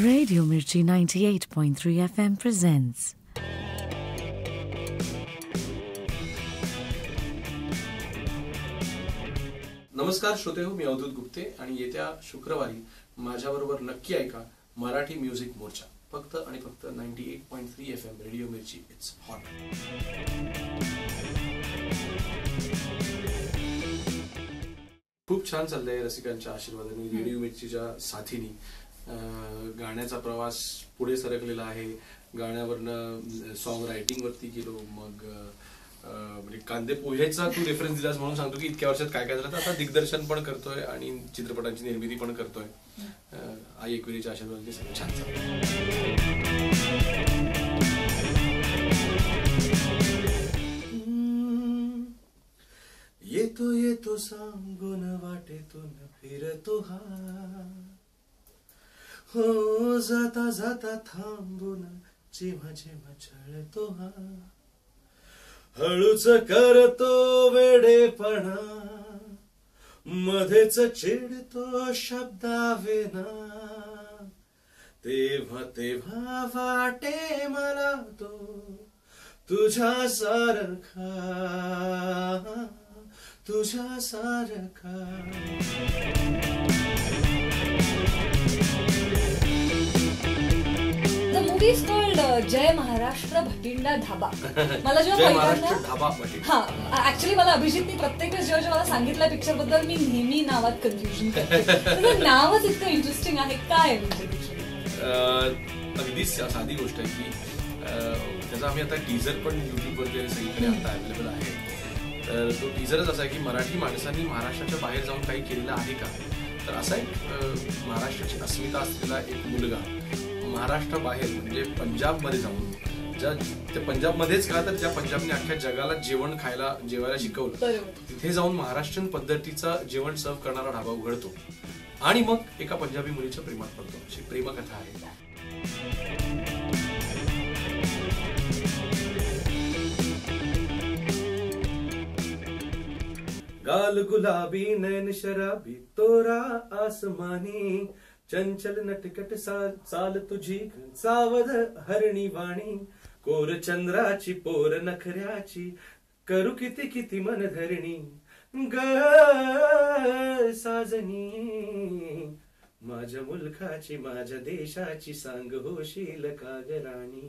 Radio Mirchi 98.3 FM presents. नमस्कार श्रोतेहो, मी अवधूत गुप्ते आणि येत्या शुक्रवारी माझ्याबरोबर नक्की ऐका मराठी म्युझिक मोर्चा, फक्त आणि फक्त 98.3 FM रेडिओ मिर्ची. It's hot. खूप छान चाललंय रसिकांच्या आशीर्वादाने, रेडिओ मिर्चीच्या साथीने. गाण्याचा प्रवास पुढे सरकलेला आहे. गाण्यावरनं सॉन्ग रायटिंग वरती गेलो, मग म्हणजे कांदे पोह्याचा तू रेफरन्स दिलास म्हणून सांगतो की इतक्या वर्षात काय काय झालं. आता दिग्दर्शन पण करतोय आणि चित्रपटांची निर्मिती पण करतोय. आई एकविरीच्या आशीर्वादाने सगळं छान चालतं. येतो येतो सांगून वाटेतून फिरतो हा, हो जाता जाता थांबून जेव्हा जेव्हा छळतो हा, हळूच करतो वेडेपणा, मध्येच चिडतो शब्दाविना, तेव्हा तेव्हा वाटे मला तो तुझ्या सारखा, तुझ्या सारखा. The movie is called जय महाराष्ट्र भटिंडा धाबा. मला जेव्हा ऍक्च्युली मला अभिजितने प्रत्येक वेळेस जेव्हा मला सांगितलं पिक्चर बद्दल मी नेहमी नावात कन्फ्युजन करते. नावच इतकं इंटरेस्टिंग आहे. काय अगदी साधी गोष्ट आहे की त्याचा आम्ही आता टीझर पण युट्यूबवरती सगळीकडे आता अवेलेबल आहे. तर तो टीझरच असा आहे की मराठी माणसांनी महाराष्ट्राच्या बाहेर जाऊन काही केलेलं आहे का. तर असा एक महाराष्ट्राची अस्मिता असलेला एक मुलगा महाराष्ट्राबाहेर म्हणजे पंजाबमध्ये जाऊन, त्या पंजाबमध्येच का तर ज्या पंजाबने अख्ख्या जगाला जेवायला शिकवलं, तिथे जाऊन महाराष्ट्रीयन पद्धतीचा जेवण सर्व करणारा ढाबा उघडतो आणि मग एका पंजाबी मुलीच्या प्रेमात पडतो. अशी प्रेमकथा आहे. गाल गुलाबी नैन शराबी तोरा आसमानी, चंचल नटकट चाल तुझी सावध हरणी वाणी, कोर चंद्राची पोर नखऱ्याची करू किती किती मन धरणी, ग साजनी माझ्या मुलखाची माझ्या देशाची सांग होशील का ग राणी.